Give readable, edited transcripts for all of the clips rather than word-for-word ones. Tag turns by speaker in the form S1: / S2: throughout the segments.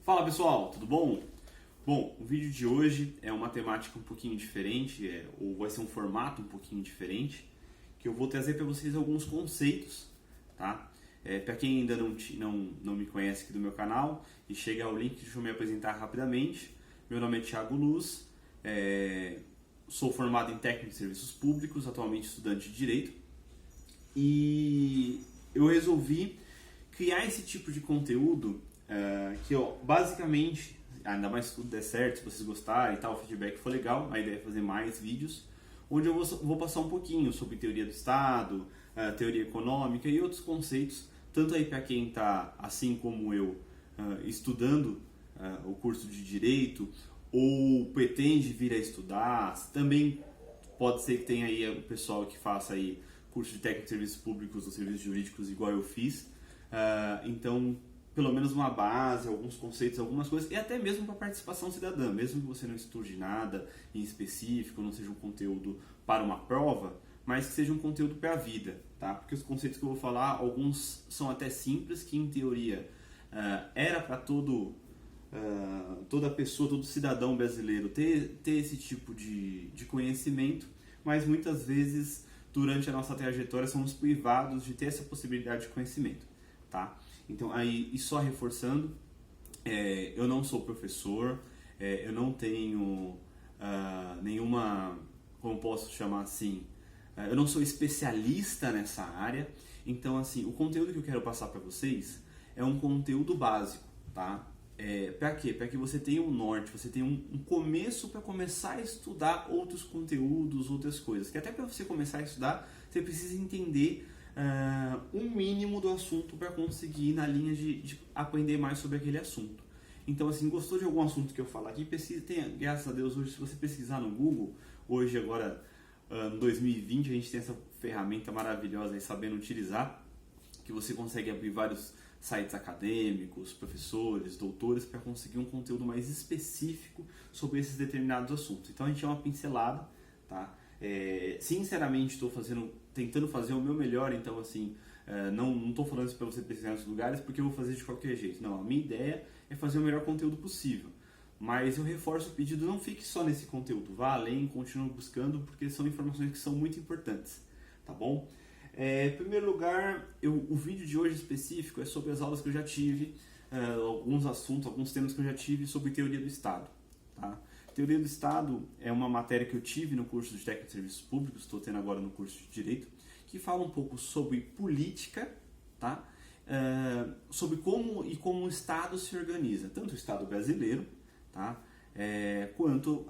S1: Fala pessoal, tudo bom? Bom, o vídeo de hoje é uma temática um pouquinho diferente, ou vai ser um formato um pouquinho diferente, que eu vou trazer para vocês alguns conceitos, tá? Para quem ainda não me conhece aqui do meu canal e chega ao link, deixa eu me apresentar rapidamente. Meu nome é Thiago Luz, sou formado em técnico de serviços públicos, atualmente estudante de Direito, e eu resolvi criar esse tipo de conteúdo que basicamente, ainda mais se tudo der certo, se vocês gostarem e tal, o feedback for legal, a ideia é fazer mais vídeos, onde eu vou passar um pouquinho sobre teoria do Estado, teoria econômica e outros conceitos, tanto aí para quem está, assim como eu, estudando o curso de Direito, ou pretende vir a estudar, também pode ser que tenha aí o pessoal que faça aí curso de técnico de serviços públicos ou serviços jurídicos igual eu fiz, então pelo menos uma base, alguns conceitos, algumas coisas, e até mesmo para participação cidadã, mesmo que você não estude nada em específico, não seja um conteúdo para uma prova, mas que seja um conteúdo para a vida, tá? Porque os conceitos que eu vou falar, alguns são até simples, que em teoria era para toda pessoa, todo cidadão brasileiro ter esse tipo de conhecimento, mas muitas vezes durante a nossa trajetória somos privados de ter essa possibilidade de conhecimento, tá? Então, aí, e só reforçando, eu não sou professor, eu não tenho nenhuma, como posso chamar assim, eu não sou especialista nessa área, então, assim, o conteúdo que eu quero passar para vocês é um conteúdo básico, tá? Para quê? Para que você tenha um norte, você tenha um começo para começar a estudar outros conteúdos, outras coisas, que até para você começar a estudar, você precisa entender um mínimo do assunto para conseguir ir na linha de aprender mais sobre aquele assunto. Então, assim, gostou de algum assunto que eu falar aqui, graças a Deus, hoje, se você pesquisar no Google, hoje agora, no 2020, a gente tem essa ferramenta maravilhosa aí, sabendo utilizar, que você consegue abrir vários sites acadêmicos, professores, doutores, para conseguir um conteúdo mais específico sobre esses determinados assuntos. Então, a gente é uma pincelada, tá? Sinceramente, estou tentando fazer o meu melhor, então assim, não estou falando isso para você pesquisar em outros lugares porque eu vou fazer de qualquer jeito. Não, a minha ideia é fazer o melhor conteúdo possível. Mas eu reforço o pedido, não fique só nesse conteúdo, vá além, continue buscando, porque são informações que são muito importantes, tá bom? Em primeiro lugar, o vídeo de hoje específico é sobre as aulas que eu já tive, alguns assuntos, alguns temas que eu já tive sobre teoria do Estado, tá? Teoria do Estado é uma matéria que eu tive no curso de técnico de serviços públicos, estou tendo agora no curso de Direito, que fala um pouco sobre política, tá? Sobre como o Estado se organiza, tanto o Estado brasileiro, tá? Quanto,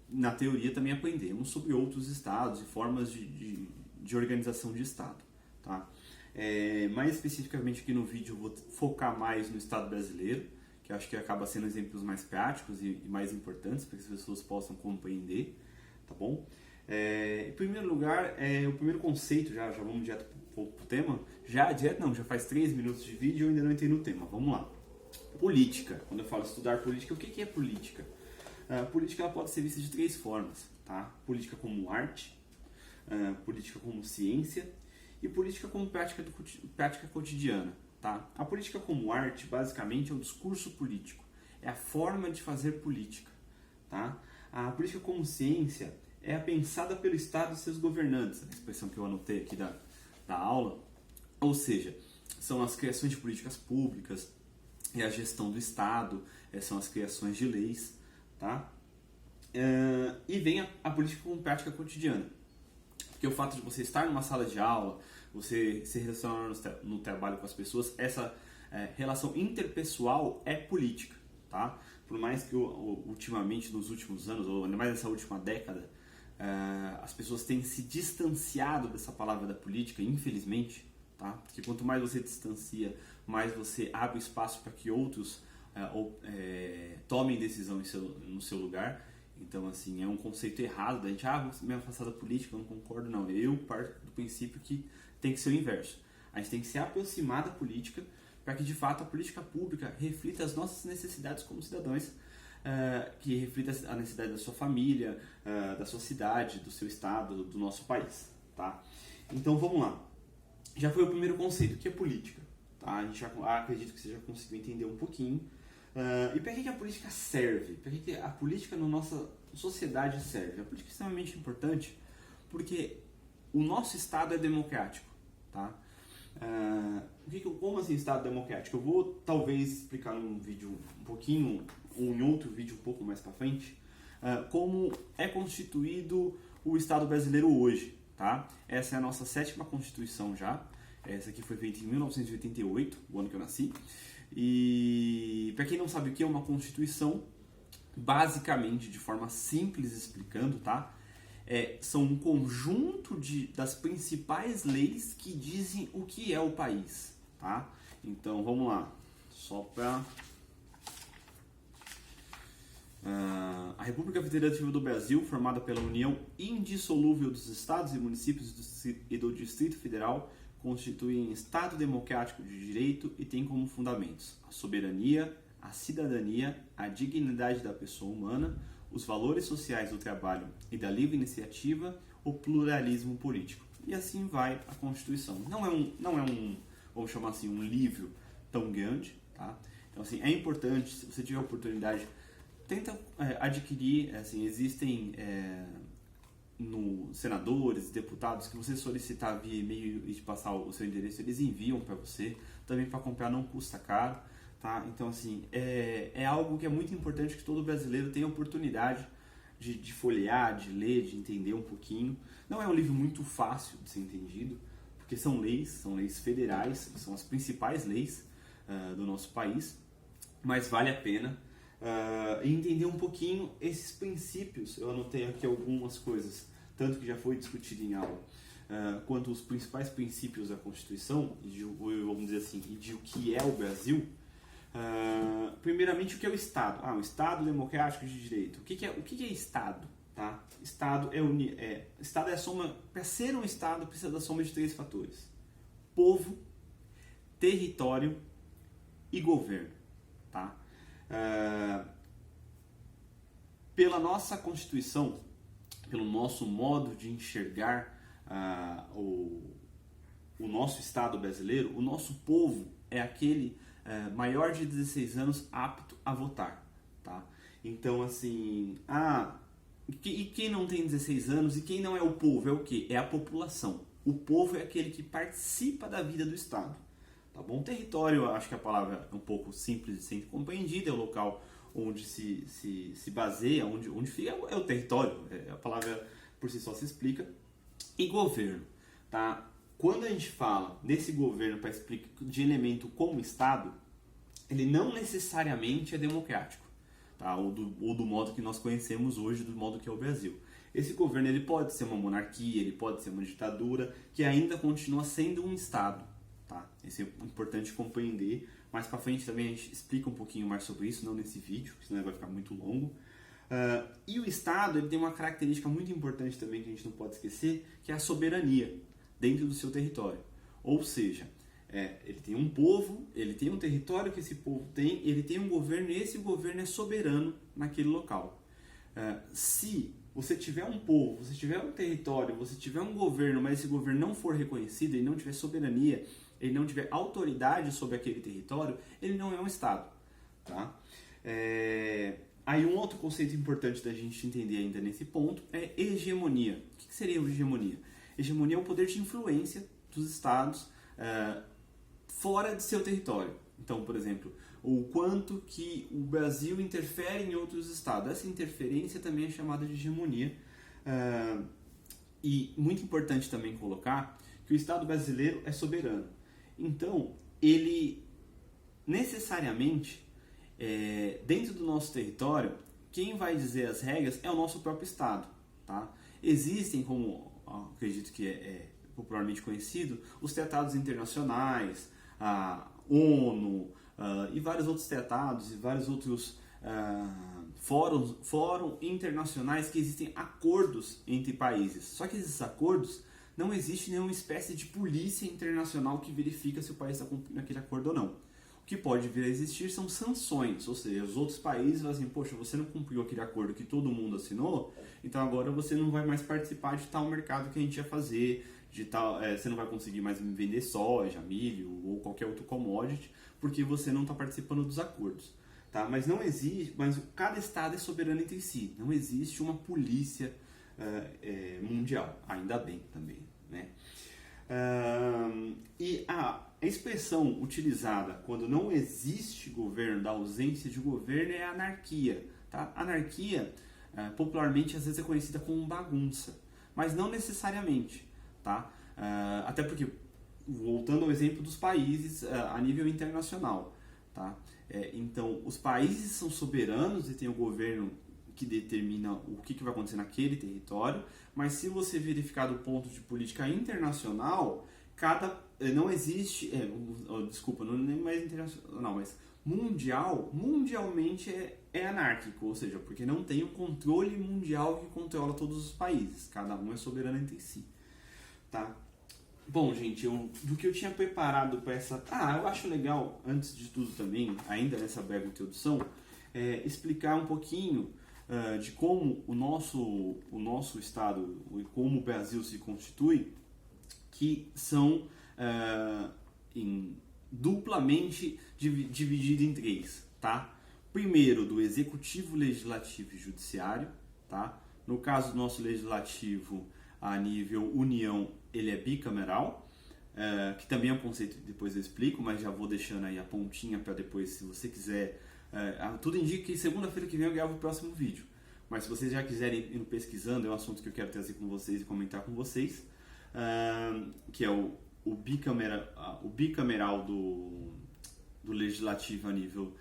S1: na teoria, também aprendemos sobre outros estados e formas de organização de Estado, tá? Mais especificamente aqui no vídeo eu vou focar mais no Estado brasileiro, que eu acho que acaba sendo exemplos mais práticos e mais importantes para que as pessoas possam compreender, tá bom? Em primeiro lugar, o primeiro conceito, já vamos direto para o tema, já faz 3 minutos de vídeo e eu ainda não entrei no tema, vamos lá. Política, quando eu falo estudar política, o que é política? Política ela pode ser vista de 3 formas, tá? Política como arte, política como ciência e política como prática cotidiana. Tá? A política como arte, basicamente, é o discurso político, é a forma de fazer política. Tá? A política como ciência é a pensada pelo Estado e seus governantes, a expressão que eu anotei aqui da aula, ou seja, são as criações de políticas públicas, é a gestão do Estado, são as criações de leis. Tá? E vem a política como prática cotidiana, porque o fato de você estar numa sala de aula, você se relacionar no trabalho com as pessoas, essa relação interpessoal é política, tá? Por mais que ultimamente, nos últimos anos, ou ainda mais nessa última década, as pessoas têm se distanciado dessa palavra da política, infelizmente, tá? Porque quanto mais você distancia, mais você abre espaço para que outros tomem decisão no seu lugar. Então, assim, é um conceito errado da gente, vou me afastar da política, eu não concordo, não. Eu parto do princípio que tem que ser o inverso. A gente tem que se aproximar da política para que, de fato, a política pública reflita as nossas necessidades como cidadãos, que reflita a necessidade da sua família, da sua cidade, do seu estado, do nosso país, tá? Então, vamos lá. Já foi o primeiro conceito, que é política, tá? Acredito que você já conseguiu entender um pouquinho. E para que a política serve? Para que a política na nossa sociedade serve? A política é extremamente importante porque o nosso Estado é democrático, tá? Como assim Estado democrático? Eu vou talvez explicar num vídeo um pouquinho, ou em outro vídeo um pouco mais para frente, como é constituído o Estado brasileiro hoje, tá? Essa é a nossa 7ª Constituição já. Essa aqui foi feita em 1988, o ano que eu nasci. E para quem não sabe o que é uma Constituição, basicamente, de forma simples explicando, tá? São um conjunto das principais leis que dizem o que é o país, tá? Então, vamos lá. Só para... a República Federativa do Brasil, formada pela união indissolúvel dos estados e municípios e do Distrito Federal, constitui um Estado democrático de direito e tem como fundamentos a soberania, a cidadania, a dignidade da pessoa humana, os valores sociais do trabalho e da livre iniciativa, o pluralismo político. E assim vai a Constituição. Não é um, vamos chamar assim, um livro tão grande, tá? Então, assim, é importante, se você tiver a oportunidade, tenta adquirir, assim, existem senadores, deputados, que você solicitar via e-mail e passar o seu endereço, eles enviam para você, também para comprar não custa caro, tá? Então, assim, é algo que é muito importante que todo brasileiro tenha a oportunidade de folhear, de ler, de entender um pouquinho. Não é um livro muito fácil de ser entendido, porque são leis federais, são as principais leis do nosso país, mas vale a pena entender um pouquinho esses princípios. Eu anotei aqui algumas coisas, tanto que já foi discutido em aula, quanto os principais princípios da Constituição, vamos dizer assim, e de o que é o Brasil. Primeiramente, o que é o Estado? O Estado democrático de direito. O que é Estado? Tá? Estado Estado é a soma. Para ser um Estado, precisa da soma de 3 fatores: povo, território e governo. Tá? Pela nossa Constituição, pelo nosso modo de enxergar o nosso Estado brasileiro, o nosso povo é aquele maior de 16 anos apto a votar, tá? Então, assim, e quem não tem 16 anos e quem não é o povo é o quê? É a população. O povo é aquele que participa da vida do Estado, tá bom? Território, acho que a palavra é um pouco simples de ser compreendida, é o local onde se baseia, onde fica, é o território, a palavra por si só se explica. E governo, tá? Quando a gente fala desse governo para explicar de elemento como Estado, ele não necessariamente é democrático, tá? Ou do modo que nós conhecemos hoje, do modo que é o Brasil. Esse governo ele pode ser uma monarquia, ele pode ser uma ditadura, que ainda continua sendo um Estado, tá? Isso é importante compreender. Mais para frente também a gente explica um pouquinho mais sobre isso, não nesse vídeo, senão vai ficar muito longo. E o Estado ele tem uma característica muito importante também que a gente não pode esquecer, que é a soberania dentro do seu território. Ou seja, ele tem um povo, ele tem um território que esse povo tem, ele tem um governo e esse governo é soberano naquele local. Se você tiver um povo, você tiver um território, você tiver um governo, mas esse governo não for reconhecido, ele não tiver soberania, ele não tiver autoridade sobre aquele território, ele não é um Estado. Tá? Aí um outro conceito importante da gente entender ainda nesse ponto é hegemonia. O que seria hegemonia? Hegemonia é o poder de influência dos Estados fora de seu território. Então, por exemplo, o quanto que o Brasil interfere em outros estados. Essa interferência também é chamada de hegemonia. E muito importante também colocar que o Estado brasileiro é soberano. Então, ele necessariamente, dentro do nosso território, quem vai dizer as regras é o nosso próprio Estado. Tá? Existem, como acredito que é popularmente conhecido, os tratados internacionais, a ONU e vários outros tratados e vários outros fóruns internacionais que existem acordos entre países. Só que esses acordos não existe nenhuma espécie de polícia internacional que verifica se o país está cumprindo aquele acordo ou não. O que pode vir a existir são sanções, ou seja, os outros países falam assim, poxa, você não cumpriu aquele acordo que todo mundo assinou, então agora você não vai mais participar de tal mercado que a gente ia fazer, você não vai conseguir mais vender soja, milho ou qualquer outro commodity, porque você não está participando dos acordos. tá? Mas não existe, mas cada estado é soberano entre si. Não existe uma polícia mundial, ainda bem também, né? E a expressão utilizada quando não existe governo, da ausência de governo, é anarquia, tá? Anarquia, popularmente, às vezes é conhecida como bagunça, mas não necessariamente, tá? Até porque, voltando ao exemplo dos países a nível internacional, tá? Então, os países são soberanos e tem o governo que determina o que vai acontecer naquele território, mas se você verificar do ponto de política internacional, não existe, desculpa, não é nem mais internacional, mas mundialmente é anárquico, ou seja, porque não tem um controle mundial que controla todos os países, cada um é soberano entre si, tá? Bom, gente, do que eu tinha preparado para essa... eu acho legal, antes de tudo também, ainda nessa breve introdução, explicar um pouquinho de como o nosso estado e como o Brasil se constitui, que são duplamente divididos em três, tá? Primeiro, do executivo, legislativo e judiciário, tá? No caso do nosso legislativo, a nível União, ele é bicameral, que também é um conceito que depois eu explico, mas já vou deixando aí a pontinha para depois, se você quiser. Tudo indica que segunda-feira que vem eu gravo o próximo vídeo, mas se vocês já quiserem ir pesquisando, é um assunto que eu quero trazer com vocês e comentar com vocês, que é o bicameral do legislativo a nível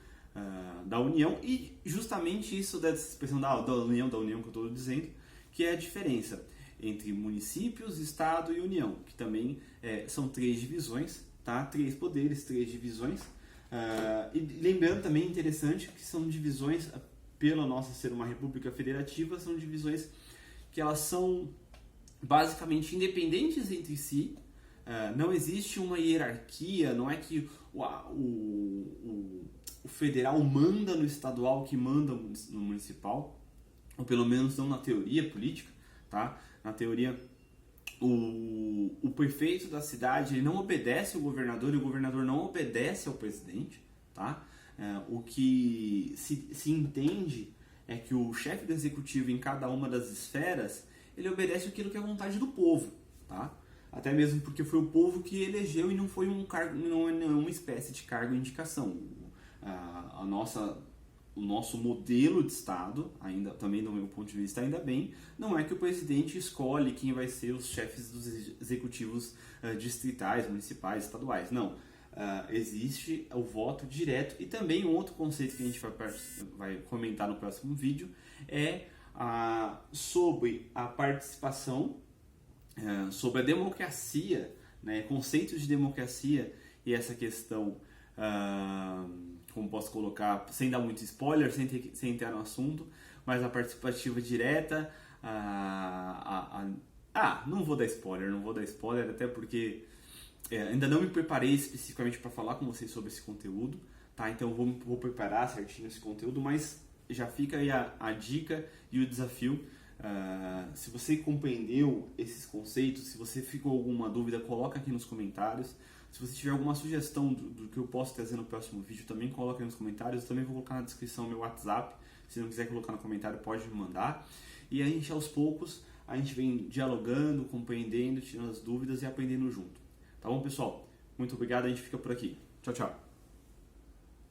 S1: da União, e justamente isso dessa expressão da União que eu estou dizendo, que é a diferença entre municípios, Estado e União, que também são três divisões, tá? Três poderes, três divisões. E lembrando também, interessante, que são divisões, pela nossa ser uma república federativa, são divisões que elas são basicamente independentes entre si. Não existe uma hierarquia, não é que o federal manda no estadual que manda no municipal, ou pelo menos não na teoria política, tá? Na teoria, o prefeito da cidade ele não obedece ao governador e o governador não obedece ao presidente, tá? O que se entende é que o chefe do executivo em cada uma das esferas ele obedece aquilo que é a vontade do povo, tá? Até mesmo porque foi o povo que elegeu e não foi um cargo, não é uma espécie de cargo de indicação. O nosso modelo de Estado, ainda também do meu ponto de vista, ainda bem, não é que o presidente escolhe quem vai ser os chefes dos executivos distritais, municipais, estaduais. Não. Existe o voto direto. E também um outro conceito que a gente vai comentar no próximo vídeo é sobre a participação, sobre a democracia, né, conceitos de democracia e essa questão... como posso colocar, sem dar muito spoiler, sem entrar no assunto, mas a participativa direta, não vou dar spoiler, até porque ainda não me preparei especificamente para falar com vocês sobre esse conteúdo, tá? Então vou preparar certinho esse conteúdo, mas já fica aí a dica e o desafio. Se você compreendeu esses conceitos, se você ficou alguma dúvida, coloca aqui nos comentários. Se você tiver alguma sugestão do que eu posso trazer no próximo vídeo, também coloca aí nos comentários. Eu também vou colocar na descrição o meu WhatsApp. Se não quiser colocar no comentário, pode me mandar. E a gente, aos poucos, a gente vem dialogando, compreendendo, tirando as dúvidas e aprendendo junto. Tá bom, pessoal? Muito obrigado, a gente fica por aqui. Tchau, tchau.